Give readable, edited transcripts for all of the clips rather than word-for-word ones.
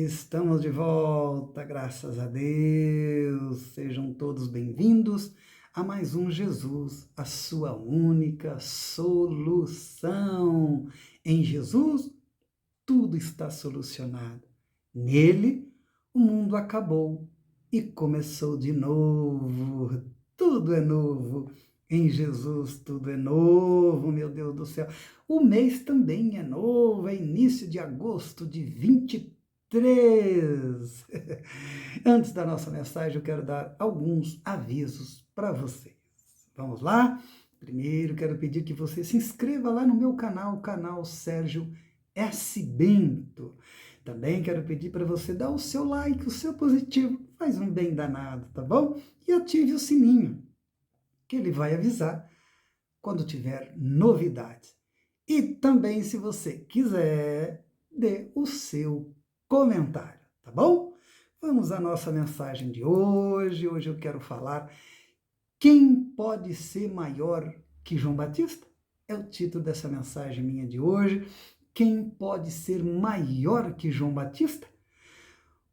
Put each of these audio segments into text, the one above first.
Estamos de volta, graças a Deus. Sejam todos bem-vindos a mais um Jesus, a sua única solução. Em Jesus, tudo está solucionado. Nele, o mundo acabou e começou de novo. Tudo é novo. Em Jesus, tudo é novo, meu Deus do céu. O mês também é novo, é início de agosto de 23. Antes da nossa mensagem, eu quero dar alguns avisos para vocês. Vamos lá? Primeiro, quero pedir que você se inscreva lá no meu canal, o canal Sérgio S. Bento. Também quero pedir para você dar o seu like, o seu positivo, faz um bem danado, tá bom? E ative o sininho, que ele vai avisar quando tiver novidades. E também, se você quiser, dê o seu comentário, tá bom? Vamos à nossa mensagem de hoje. Hoje eu quero falar: quem pode ser maior que João Batista? É o título dessa mensagem minha de hoje. Quem pode ser maior que João Batista?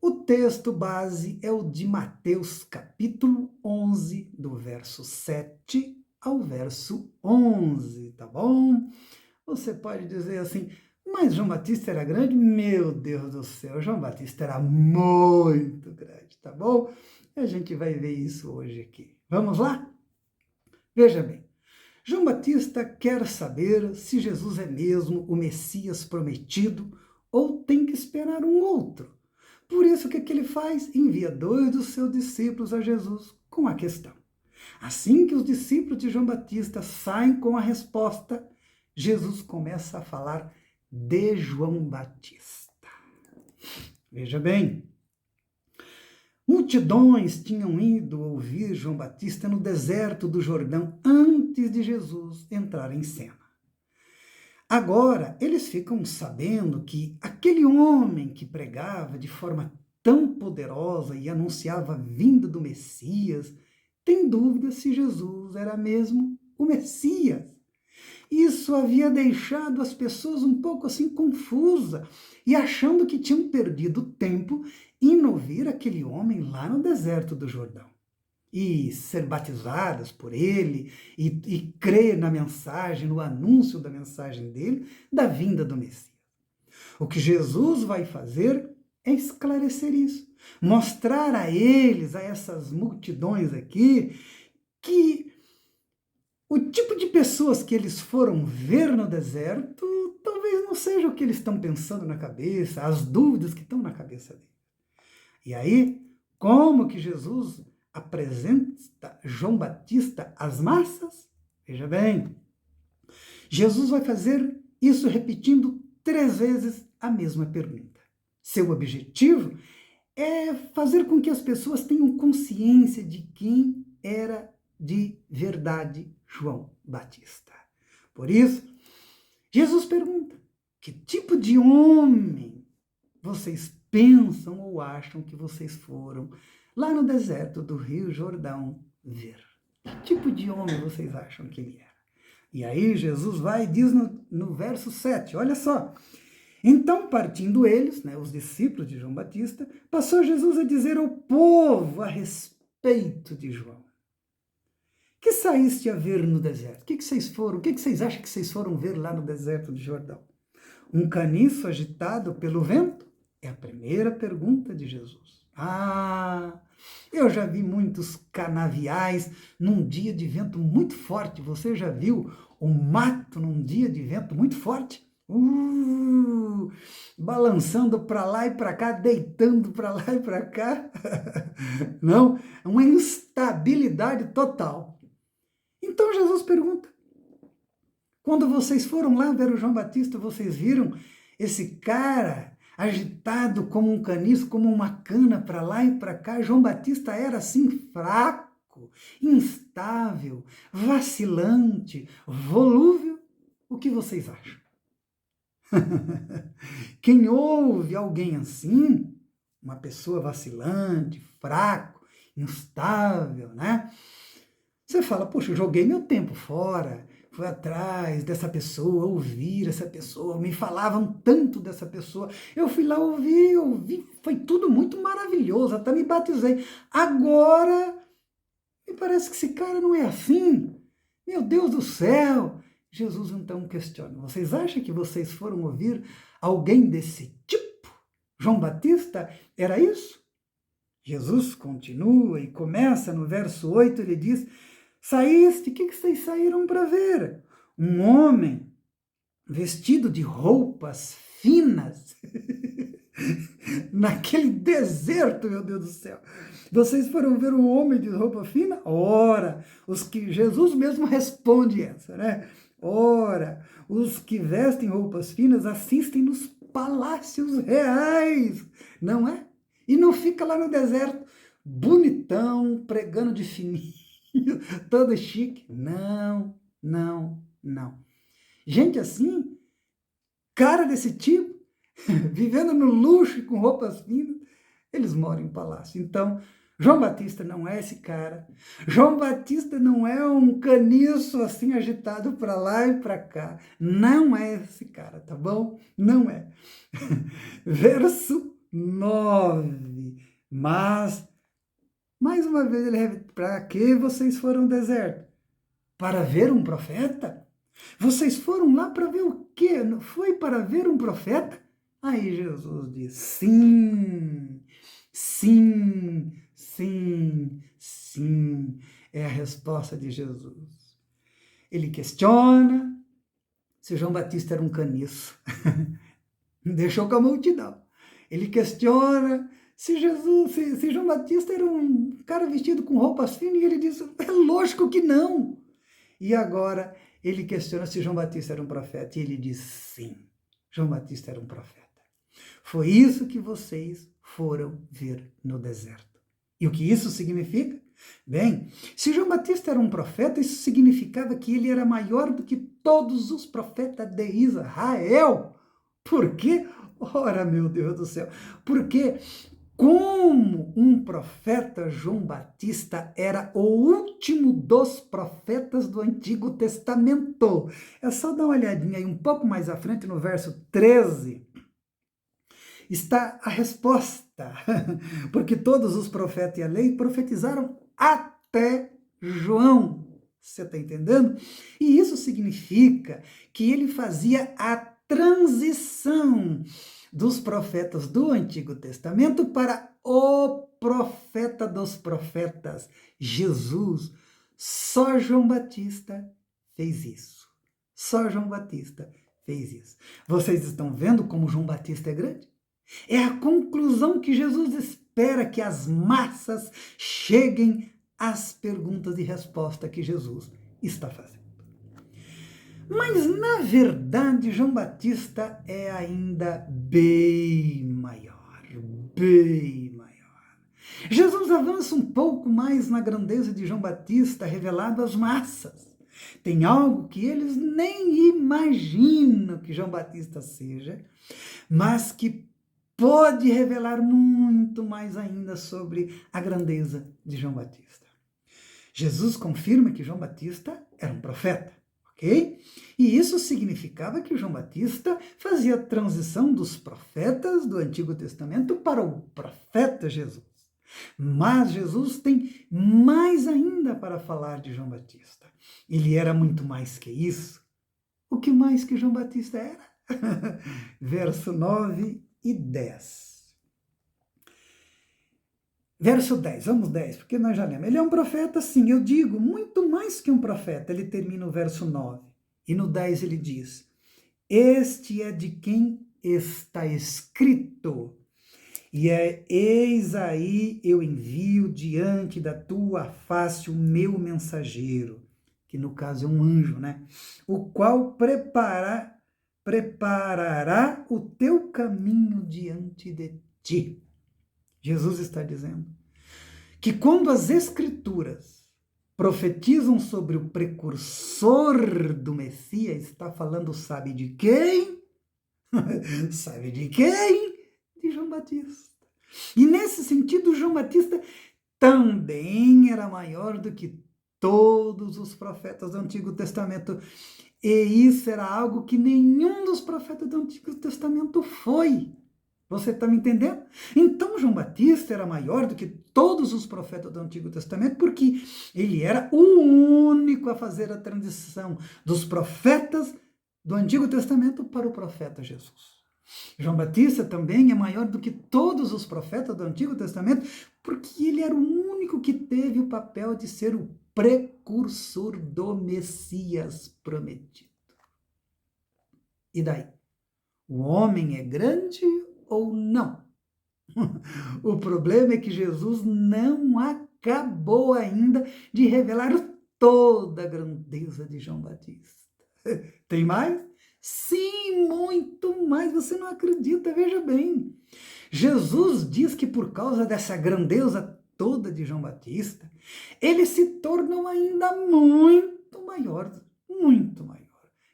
O texto base é o de Mateus, capítulo 11, do verso 7 ao verso 11, tá bom? Você pode dizer assim: mas João Batista era grande? Meu Deus do céu, João Batista era muito grande, tá bom? E a gente vai ver isso hoje aqui. Vamos lá? Veja bem, João Batista quer saber se Jesus é mesmo o Messias prometido ou tem que esperar um outro. Por isso, o que ele faz? Envia 2 dos seus discípulos a Jesus com a questão. Assim que os discípulos de João Batista saem com a resposta, Jesus começa a falar de João Batista. Veja bem, multidões tinham ido ouvir João Batista no deserto do Jordão antes de Jesus entrar em cena. Agora, eles ficam sabendo que aquele homem que pregava de forma tão poderosa e anunciava a vinda do Messias, tem dúvida se Jesus era mesmo o Messias. Isso havia deixado as pessoas um pouco assim confusas e achando que tinham perdido tempo em ouvir aquele homem lá no deserto do Jordão e ser batizadas por ele e crer na mensagem, no anúncio da mensagem dele, da vinda do Messias. O que Jesus vai fazer é esclarecer isso, mostrar a eles, a essas multidões aqui, que o tipo de pessoas que eles foram ver no deserto talvez não seja o que eles estão pensando na cabeça, as dúvidas que estão na cabeça deles. E aí, como que Jesus apresenta João Batista às massas? Veja bem, Jesus vai fazer isso repetindo 3 vezes a mesma pergunta. Seu objetivo é fazer com que as pessoas tenham consciência de quem era de verdade João Batista. Por isso, Jesus pergunta: que tipo de homem vocês pensam ou acham que vocês foram lá no deserto do Rio Jordão ver? Que tipo de homem vocês acham que ele era? E aí Jesus vai e diz no verso 7, olha só: então, partindo eles, os discípulos de João Batista, passou Jesus a dizer ao povo a respeito de João: que saíste a ver no deserto? O que vocês foram? O que vocês acham que vocês foram ver lá no deserto de Jordão? Um caniço agitado pelo vento? É a primeira pergunta de Jesus. Ah, eu já vi muitos canaviais num dia de vento muito forte. Você já viu o mato num dia de vento muito forte? Balançando para lá e para cá, deitando para lá e para cá. Não, é uma instabilidade total. Então Jesus pergunta: quando vocês foram lá ver o João Batista, vocês viram esse cara agitado como um caniço, como uma cana para lá e para cá? João Batista era assim fraco, instável, vacilante, volúvel. O que vocês acham? Quem ouve alguém assim, uma pessoa vacilante, fraco, instável, né? Você fala: poxa, eu joguei meu tempo fora, fui atrás dessa pessoa, ouvir essa pessoa, me falavam tanto dessa pessoa. Eu fui lá ouvi, foi tudo muito maravilhoso, até me batizei. Agora, me parece que esse cara não é assim. Meu Deus do céu! Jesus então questiona: vocês acham que vocês foram ouvir alguém desse tipo? João Batista era isso? Jesus continua e começa no verso 8, ele diz: saíste, o que vocês saíram para ver? Um homem vestido de roupas finas, naquele deserto, meu Deus do céu. Vocês foram ver um homem de roupa fina? Ora, os que Jesus mesmo responde essa, né? Ora, os que vestem roupas finas assistem nos palácios reais, não é? E não fica lá no deserto, bonitão, pregando de fininho, todo chique. Não, não, não. Gente assim, cara desse tipo, vivendo no luxo e com roupas finas, eles moram em palácio. Então, João Batista não é esse cara. João Batista não é um caniço assim agitado para lá e para cá. Não é esse cara, tá bom? Não é. Verso 9. Mas, mais uma vez, ele repete: para que vocês foram ao deserto? Para ver um profeta? Vocês foram lá para ver o quê? Não foi para ver um profeta? Aí Jesus diz: sim, sim, sim, sim. É a resposta de Jesus. Ele questiona se João Batista era um caniço. Deixou com a multidão. Ele questiona se João Batista era um cara vestido com roupas finas, e ele diz: é lógico que não. E agora ele questiona se João Batista era um profeta, e ele diz: sim, João Batista era um profeta. Foi isso que vocês foram ver no deserto. E o que isso significa? Bem, se João Batista era um profeta, isso significava que ele era maior do que todos os profetas de Israel. Por quê? Ora, meu Deus do céu, porque como um profeta, João Batista era o último dos profetas do Antigo Testamento. É só dar uma olhadinha aí um pouco mais à frente, no verso 13, está a resposta. Porque todos os profetas e a lei profetizaram até João. Você está entendendo? E isso significa que ele fazia a transição dos profetas do Antigo Testamento para o profeta dos profetas, Jesus. Só João Batista fez isso. Só João Batista fez isso. Vocês estão vendo como João Batista é grande? É a conclusão que Jesus espera que as massas cheguem às perguntas e respostas que Jesus está fazendo. Mas, na verdade, João Batista é ainda bem maior, bem maior. Jesus avança um pouco mais na grandeza de João Batista, revelado às massas. Tem algo que eles nem imaginam que João Batista seja, mas que pode revelar muito mais ainda sobre a grandeza de João Batista. Jesus confirma que João Batista era um profeta. Ok? E isso significava que João Batista fazia a transição dos profetas do Antigo Testamento para o profeta Jesus. Mas Jesus tem mais ainda para falar de João Batista. Ele era muito mais que isso. O que mais que João Batista era? Verso 9 e 10. Verso 10, vamos 10, porque nós já lemos. Ele é um profeta, sim, eu digo, muito mais que um profeta. Ele termina o verso 9. E no 10 ele diz: este é de quem está escrito. E eis aí eu envio diante da tua face o meu mensageiro, que no caso é um anjo, né? O qual preparará o teu caminho diante de ti. Jesus está dizendo que quando as Escrituras profetizam sobre o precursor do Messias, está falando, sabe de quem? Sabe de quem? De João Batista. E nesse sentido, João Batista também era maior do que todos os profetas do Antigo Testamento. E isso era algo que nenhum dos profetas do Antigo Testamento foi. Você está me entendendo? Então, João Batista era maior do que todos os profetas do Antigo Testamento, porque ele era o único a fazer a transição dos profetas do Antigo Testamento para o profeta Jesus. João Batista também é maior do que todos os profetas do Antigo Testamento, porque ele era o único que teve o papel de ser o precursor do Messias prometido. E daí? O homem é grande ou não? O problema é que Jesus não acabou ainda de revelar toda a grandeza de João Batista. Tem mais? Sim, muito mais. Você não acredita, veja bem. Jesus diz que por causa dessa grandeza toda de João Batista, eles se tornam ainda muito maiores, muito maior.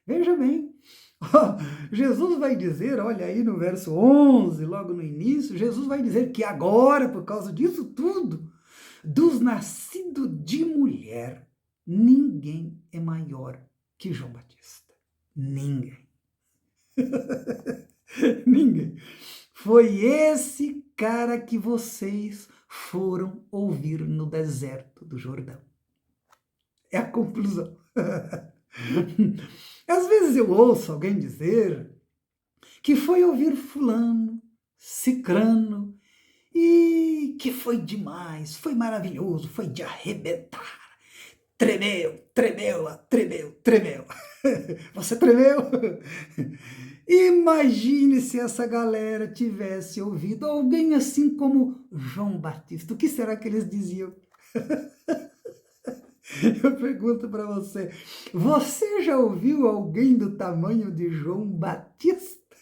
Veja bem, Jesus vai dizer, olha aí no verso 11, logo no início, Jesus vai dizer que agora, por causa disso tudo, dos nascidos de mulher, ninguém é maior que João Batista. Ninguém. Ninguém. Foi esse cara que vocês foram ouvir no deserto do Jordão. É a conclusão. Às vezes eu ouço alguém dizer que foi ouvir fulano, cicrano, e que foi demais, foi maravilhoso, foi de arrebentar. Tremeu, tremeu, tremeu, tremeu. Você tremeu? Imagine se essa galera tivesse ouvido alguém assim como João Batista. O que será que eles diziam? Eu pergunto para você, você já ouviu alguém do tamanho de João Batista?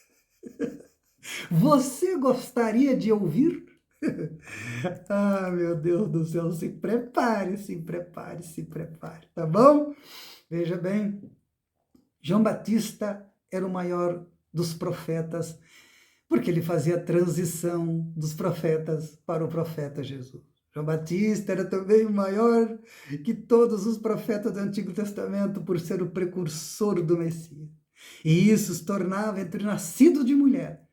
Você gostaria de ouvir? Ah, meu Deus do céu, se prepare, se prepare, se prepare, tá bom? Veja bem, João Batista era o maior dos profetas, porque ele fazia a transição dos profetas para o profeta Jesus. João Batista era também o maior que todos os profetas do Antigo Testamento, por ser o precursor do Messias. E isso os tornava, entre nascido de mulher,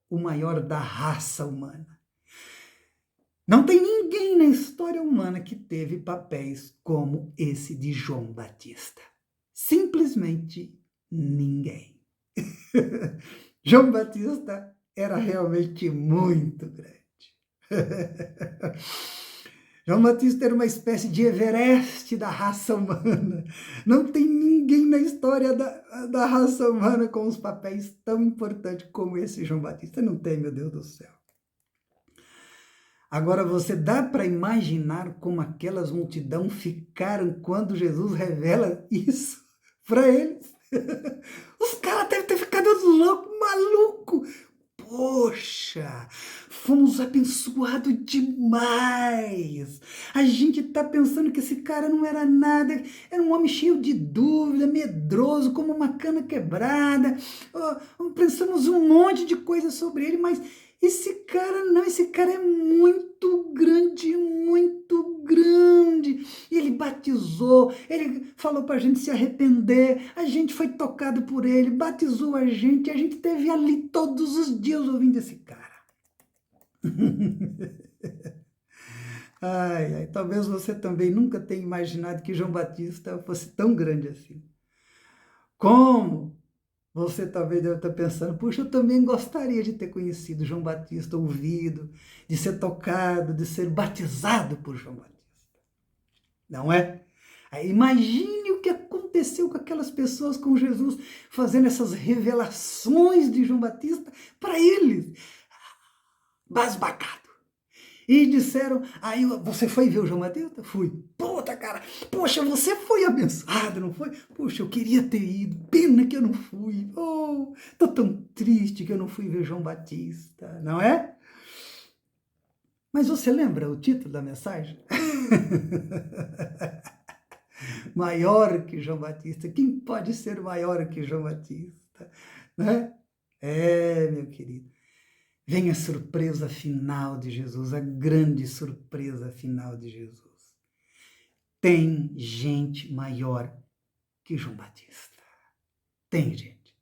o maior da raça humana. Não tem ninguém na história humana que teve papéis como esse de João Batista. Simplesmente ninguém. João Batista era realmente muito grande. João Batista era uma espécie de Everest da raça humana. Não tem ninguém na história da raça humana com os papéis tão importantes como esse João Batista. Não tem, meu Deus do céu. Agora, você dá para imaginar como aquelas multidão ficaram quando Jesus revela isso para eles? Os caras devem ter ficado louco, maluco. Poxa, fomos abençoados demais. A gente tá pensando que esse cara não era nada, era um homem cheio de dúvida, medroso, como uma cana quebrada. Pensamos um monte de coisa sobre ele, mas esse cara não, esse cara é muito grande, muito grande. Ele batizou, ele falou para a gente se arrepender, a gente foi tocado por ele, batizou a gente teve ali todos os dias ouvindo esse cara. Ai, ai, talvez você também nunca tenha imaginado que João Batista fosse tão grande assim. Como? Você talvez deve estar pensando, puxa, eu também gostaria de ter conhecido João Batista, ouvido, de ser tocado, de ser batizado por João Batista. Não é? Aí, imagine o que aconteceu com aquelas pessoas, com Jesus, fazendo essas revelações de João Batista para eles. Basbacado. E disseram, aí você foi ver o João Batista? Fui. Puta, cara, poxa, você foi abençoado, não foi? Poxa, eu queria ter ido, pena que eu não fui. Oh, tô tão triste que eu não fui ver João Batista, não é? Mas você lembra o título da mensagem? Maior que João Batista. Quem pode ser maior que João Batista? Né? Meu querido. Vem a surpresa final de Jesus, a grande surpresa final de Jesus. tem gente maior que João Batista. Tem gente.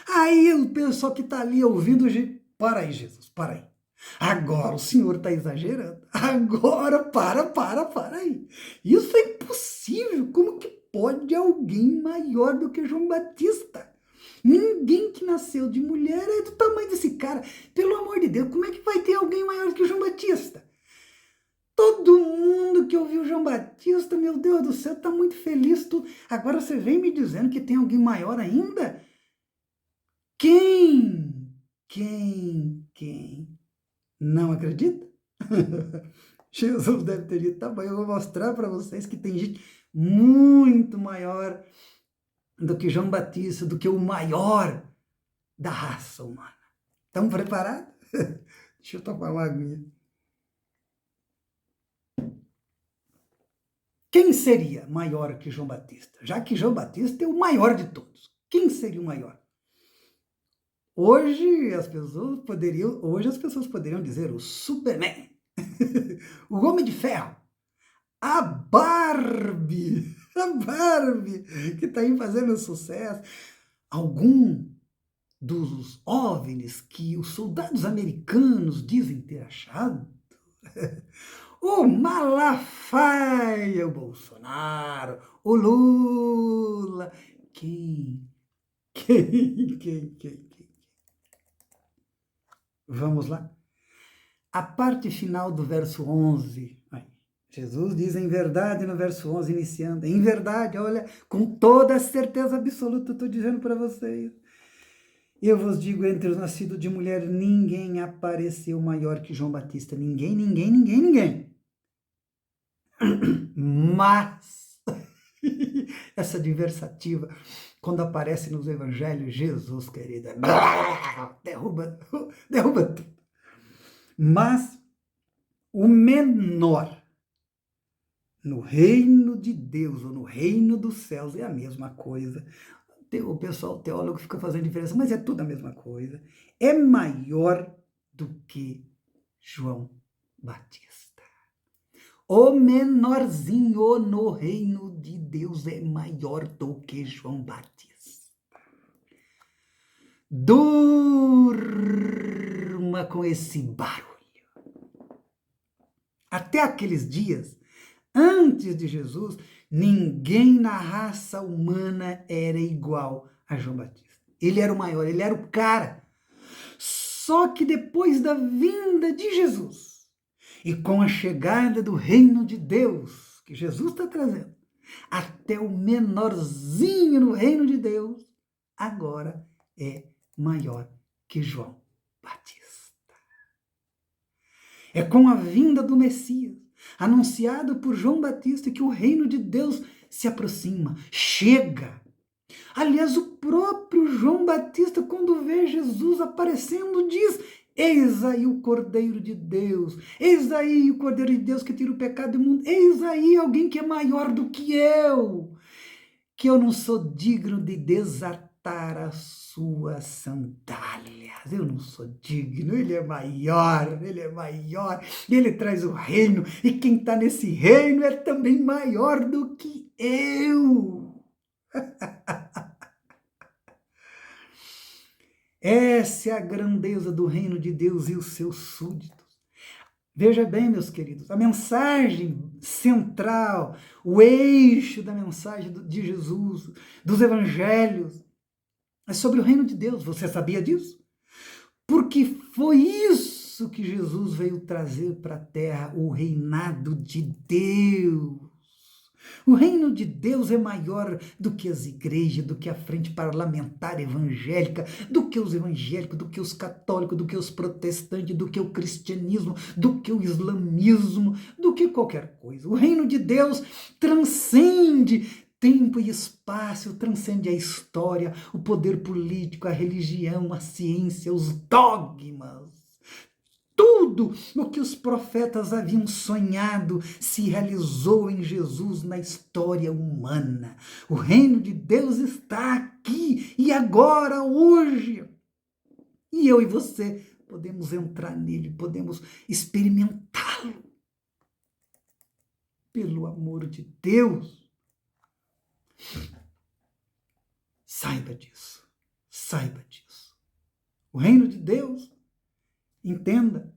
Aí o pessoal que está ali ouvindo, para aí, Jesus, para aí. Agora o senhor está exagerando. Agora, para aí. Isso é impossível. Como que pode alguém maior do que João Batista? Ninguém que nasceu de mulher é do tamanho desse cara. Pelo amor de Deus, como é que vai ter alguém maior do que João Batista? Todo mundo que ouviu João Batista, meu Deus do céu, está muito feliz. Tudo. Agora você vem me dizendo que tem alguém maior ainda? Quem? Não acredita? Jesus deve ter dito, tá bom, eu vou mostrar para vocês que tem gente muito maior do que João Batista, do que o maior da raça humana. Estão preparados? Deixa eu tomar uma aguinha. Quem seria maior que João Batista? Já que João Batista é o maior de todos. Quem seria o maior? Hoje as pessoas poderiam dizer o Superman, o Homem de Ferro, a Barbie, que está aí fazendo sucesso. Algum dos OVNIs que os soldados americanos dizem ter achado? O Malafaia, o Bolsonaro, o Lula. Quem? Vamos lá? A parte final do verso 11. Jesus diz em verdade no verso 11, iniciando. Em verdade, olha, com toda a certeza absoluta, eu estou dizendo para vocês. Eu vos digo, entre os nascidos de mulher, ninguém apareceu maior que João Batista. Ninguém. Mas, essa diversativa, quando aparece nos evangelhos, Jesus, querida, derruba tudo. Mas o menor no reino de Deus ou no reino dos céus é a mesma coisa. O pessoal, o teólogo, fica fazendo diferença, mas é tudo a mesma coisa. É maior do que João Batista. O menorzinho no reino de Deus é maior do que João Batista. Durma com esse barulho. Até aqueles dias, antes de Jesus, ninguém na raça humana era igual a João Batista. Ele era o maior, ele era o cara. Só que depois da vinda de Jesus e com a chegada do reino de Deus, que Jesus está trazendo, até o menorzinho no reino de Deus, agora é maior que João Batista. É com a vinda do Messias, anunciado por João Batista, que o reino de Deus se aproxima, chega. Aliás, o próprio João Batista, quando vê Jesus aparecendo, diz: eis aí o Cordeiro de Deus, eis aí o Cordeiro de Deus que tira o pecado do mundo, eis aí alguém que é maior do que eu não sou digno de desatar as suas sandálias. Eu não sou digno, ele é maior, ele traz o reino, e quem está nesse reino é também maior do que eu. Essa é a grandeza do reino de Deus e os seus súditos. Veja bem, meus queridos, a mensagem central, o eixo da mensagem de Jesus, dos evangelhos, é sobre o reino de Deus. Você sabia disso? Porque foi isso que Jesus veio trazer para a terra, o reinado de Deus. O reino de Deus é maior do que as igrejas, do que a frente parlamentar evangélica, do que os evangélicos, do que os católicos, do que os protestantes, do que o cristianismo, do que o islamismo, do que qualquer coisa. O reino de Deus transcende tempo e espaço, transcende a história, o poder político, a religião, a ciência, os dogmas. Tudo o que os profetas haviam sonhado se realizou em Jesus na história humana. O reino de Deus está aqui e agora, hoje. E eu e você podemos entrar nele, podemos experimentá-lo. pelo amor de Deus, saiba disso, saiba disso. O reino de Deus, entenda,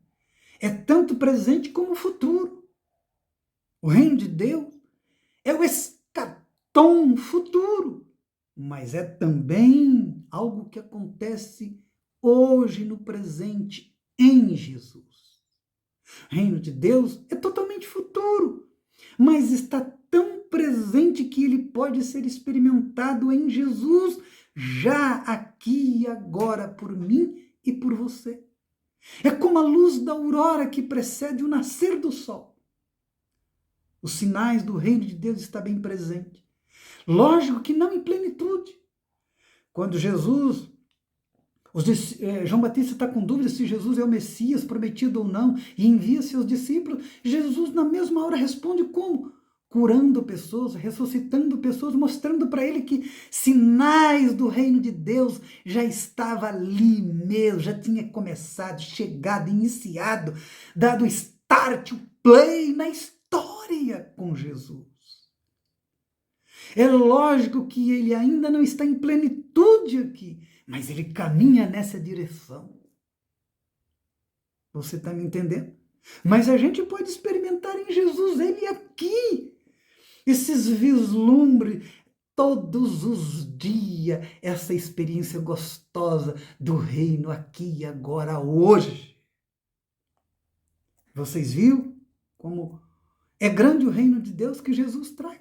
é tanto presente como futuro. O reino de Deus é o escatom futuro, mas é também algo que acontece hoje no presente em Jesus. O reino de Deus é totalmente futuro, mas está tão presente que ele pode ser experimentado em Jesus, já aqui e agora, por mim e por você. É como a luz da aurora que precede o nascer do sol. Os sinais do reino de Deus estão bem presentes. Lógico que não em plenitude. Quando João Batista está com dúvida se Jesus é o Messias prometido ou não e envia seus discípulos, Jesus na mesma hora responde como? Curando pessoas, ressuscitando pessoas, mostrando para ele que sinais do reino de Deus já estava ali mesmo, já tinha começado, chegado, iniciado, dado o start, o play na história com Jesus. É lógico que ele ainda não está em plenitude aqui, mas ele caminha nessa direção. Você está me entendendo? Mas a gente pode experimentar em Jesus, ele aqui. Esses vislumbres, todos os dias, essa experiência gostosa do reino aqui, agora, hoje. Vocês viram como é grande o reino de Deus que Jesus traz?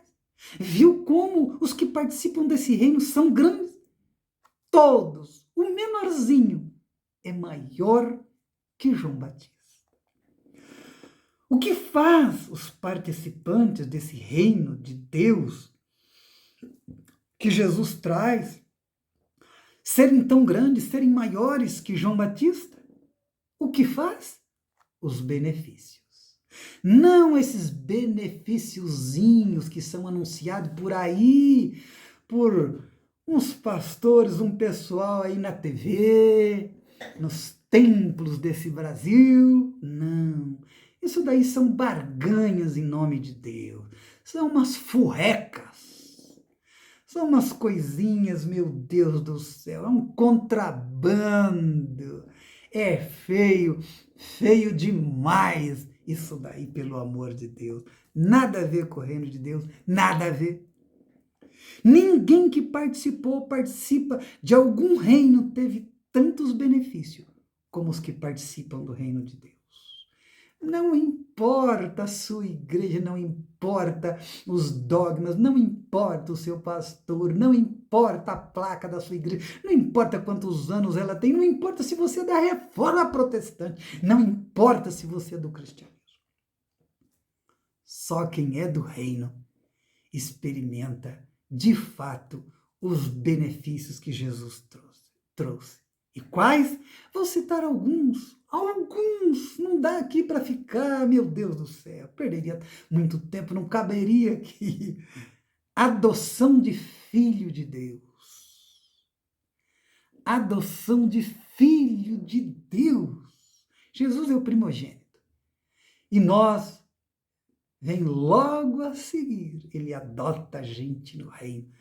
Viu como os que participam desse reino são grandes? Todos, o menorzinho é maior que João Batista. O que faz os participantes desse reino de Deus que Jesus traz serem tão grandes, serem maiores que João Batista? O que faz? Os benefícios. Não esses benefíciozinhos que são anunciados por aí, por uns pastores, um pessoal aí na TV, nos templos desse Brasil. Não. Isso daí são barganhas em nome de Deus. São umas furrecas. São umas coisinhas, meu Deus do céu. É um contrabando. É feio, feio demais. Isso daí, pelo amor de Deus. Nada a ver com o reino de Deus. Nada a ver. Ninguém que participa de algum reino teve tantos benefícios como os que participam do reino de Deus. Não importa a sua igreja, não importa os dogmas, não importa o seu pastor, não importa a placa da sua igreja, não importa quantos anos ela tem, não importa se você é da Reforma Protestante, não importa se você é do cristianismo. Só quem é do reino experimenta de fato os benefícios que Jesus trouxe. E quais? Vou citar alguns, não dá aqui para ficar, meu Deus do céu, perderia muito tempo, não caberia aqui. Adoção de filho de Deus. Adoção de filho de Deus. Jesus é o primogênito. E nós, vem logo a seguir, ele adota a gente no reino.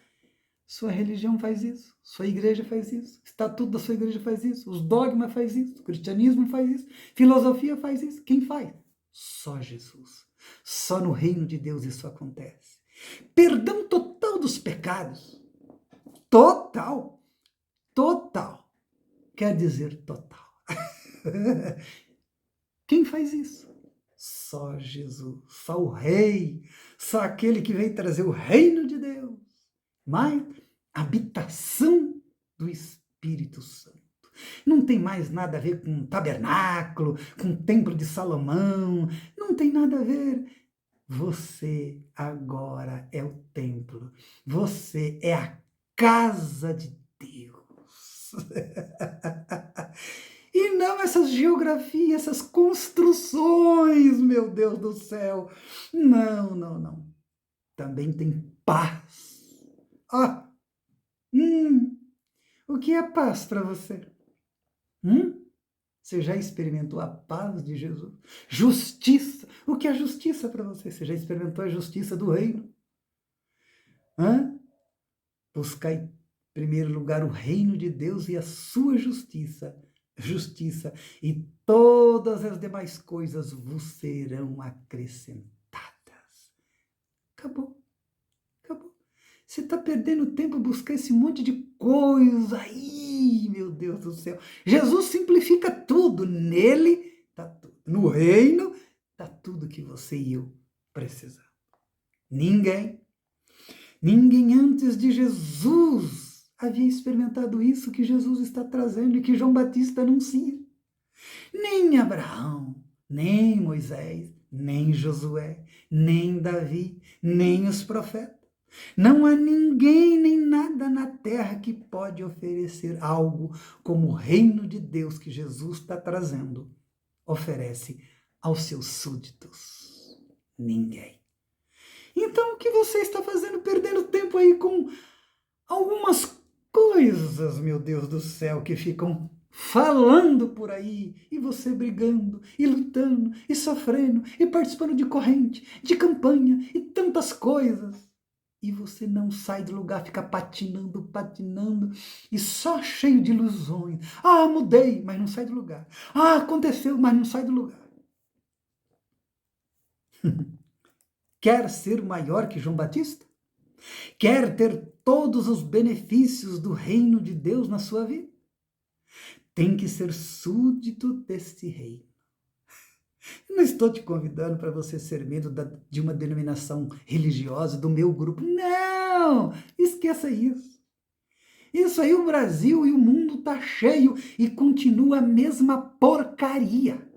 Sua religião faz isso, sua igreja faz isso, o estatuto da sua igreja faz isso, os dogmas faz isso, o cristianismo faz isso, filosofia faz isso. Quem faz? Só Jesus. Só no reino de Deus isso acontece. Perdão total dos pecados. Total. Total. Quer dizer total. Quem faz isso? Só Jesus, só o rei, só aquele que veio trazer o reino de Deus. Mas habitação do Espírito Santo. Não tem mais nada a ver com tabernáculo, com templo de Salomão, não tem nada a ver. Você agora é o templo, você é a casa de Deus. E não essas geografias, essas construções, meu Deus do céu. Não, não, não. Também tem paz. Ah, o que é paz para você? Você já experimentou a paz de Jesus? Justiça. O que é justiça para você? Você já experimentou a justiça do reino? Hã? Buscar em primeiro lugar o reino de Deus e a sua justiça. Justiça. E todas as demais coisas vos serão acrescentadas. Acabou. Acabou. Você está perdendo tempo a buscar esse monte de coisa aí, meu Deus do céu. Jesus simplifica tudo. Nele está tudo. No reino está tudo que você e eu precisamos. Ninguém antes de Jesus havia experimentado isso que Jesus está trazendo e que João Batista anuncia. Nem Abraão, nem Moisés, nem Josué, nem Davi, nem os profetas. Não há ninguém nem nada na terra que pode oferecer algo como o reino de Deus que Jesus está trazendo oferece aos seus súditos. Ninguém. Então, o que você está fazendo perdendo tempo aí com algumas coisas, meu Deus do céu, que ficam falando por aí, e você brigando, e lutando, e sofrendo, e participando de corrente, de campanha, e tantas coisas. E você não sai do lugar, fica patinando, e só cheio de ilusões. Ah, mudei, mas não sai do lugar. Ah, aconteceu, mas não sai do lugar. Quer ser maior que João Batista? Quer ter todos os benefícios do reino de Deus na sua vida? Tem que ser súdito desse reino. Eu não estou te convidando para você ser membro de uma denominação religiosa, do meu grupo. Não! Esqueça isso. Isso aí o Brasil e o mundo tá cheio e continua a mesma porcaria.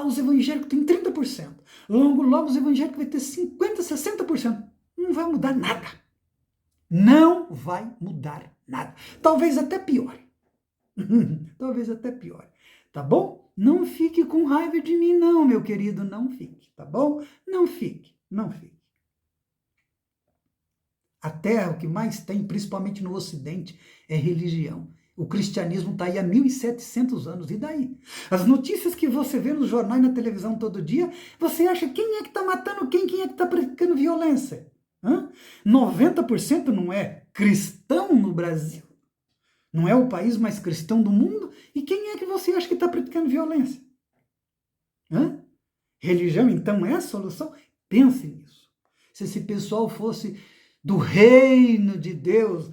Os evangélicos têm 30%. Logo os evangélicos vai ter 50%, 60%. Não vai mudar nada. Não vai mudar nada. Talvez até pior. Talvez até pior. Tá bom? Não fique com raiva de mim, não, meu querido. Não fique, tá bom? Não fique, não fique. A terra, o que mais tem, principalmente no Ocidente, é religião. O cristianismo está aí há 1.700 anos. E daí? As notícias que você vê nos jornais e na televisão todo dia, você acha quem é que está matando quem? Quem é que está praticando violência? 90% não é cristão no Brasil? Não é o país mais cristão do mundo? E quem é que você acha que está praticando violência? Religião, então, é a solução? Pense nisso. Se esse pessoal fosse do reino de Deus,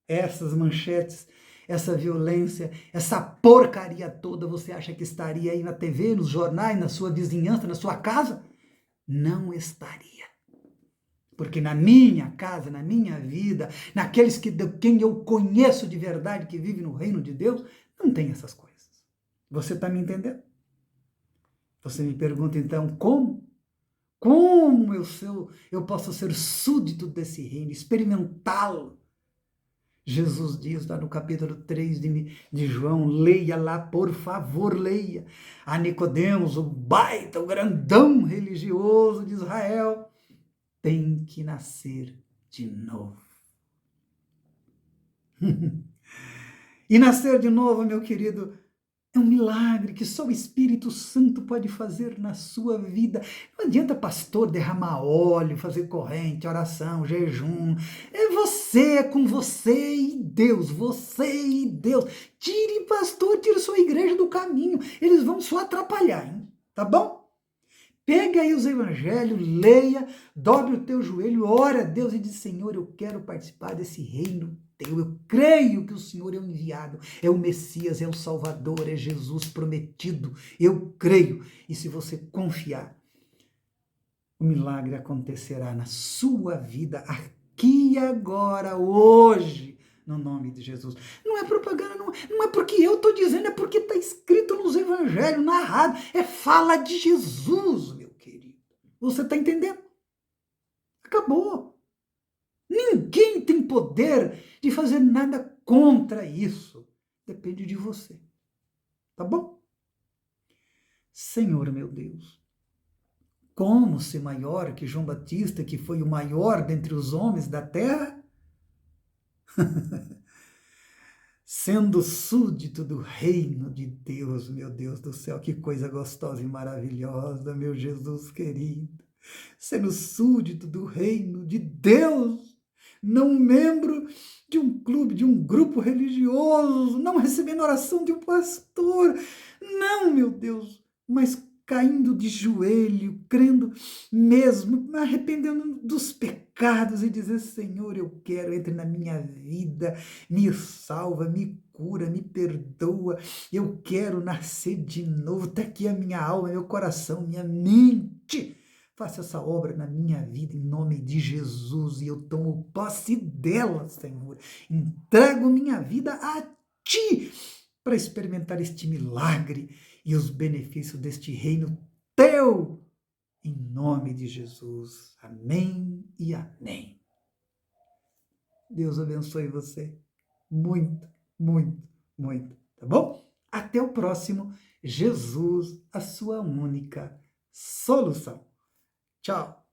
essas manchetes, essa violência, essa porcaria toda, você acha que estaria aí na TV, nos jornais, na sua vizinhança, na sua casa? Não estaria. Porque na minha casa, na minha vida, naqueles quem eu conheço de verdade, que vive no reino de Deus, não tem essas coisas. Você está me entendendo? Você me pergunta então, como? Como eu posso ser súdito desse reino, experimentá-lo? Jesus diz lá no capítulo 3 de João, leia lá, por favor, leia. A Nicodemos, o baita, o grandão religioso de Israel, tem que nascer de novo. E nascer de novo, meu querido, é um milagre que só o Espírito Santo pode fazer na sua vida. Não adianta pastor derramar óleo, fazer corrente, oração, jejum. É com você e Deus, você e Deus. Tire, pastor, tire sua igreja do caminho. Eles vão só atrapalhar, hein? Tá bom? Pega aí os evangelhos, leia, dobre o teu joelho, ora a Deus e diz, Senhor, eu quero participar desse reino teu. Eu creio que o Senhor é o enviado, é o Messias, é o Salvador, é Jesus prometido. Eu creio. E se você confiar, o milagre acontecerá na sua vida, aqui e agora, hoje, no nome de Jesus. Não é propaganda, não é porque eu estou dizendo, é porque está escrito nos evangelhos, narrado. É fala de Jesus, meu querido. Você está entendendo? Acabou. Ninguém tem poder de fazer nada contra isso. Depende de você. Tá bom? Senhor, meu Deus, como ser maior que João Batista, que foi o maior dentre os homens da terra? sendo súdito do reino de Deus, meu Deus do céu, que coisa gostosa e maravilhosa, meu Jesus querido. Sendo súdito do reino de Deus, não membro de um clube, de um grupo religioso, não recebendo oração de um pastor, não, meu Deus, mas caindo de joelho, crendo mesmo, me arrependendo dos pecados e dizer: Senhor, eu quero, entre na minha vida, me salva, me cura, me perdoa, eu quero nascer de novo, está aqui a minha alma, meu coração, minha mente. Faça essa obra na minha vida em nome de Jesus e eu tomo posse dela, Senhor. Entrego minha vida a Ti para experimentar este milagre e os benefícios deste reino Teu, em nome de Jesus. Amém e amém. Deus abençoe você muito, muito, muito, tá bom? Até o próximo. Jesus, a sua única solução. Tchau.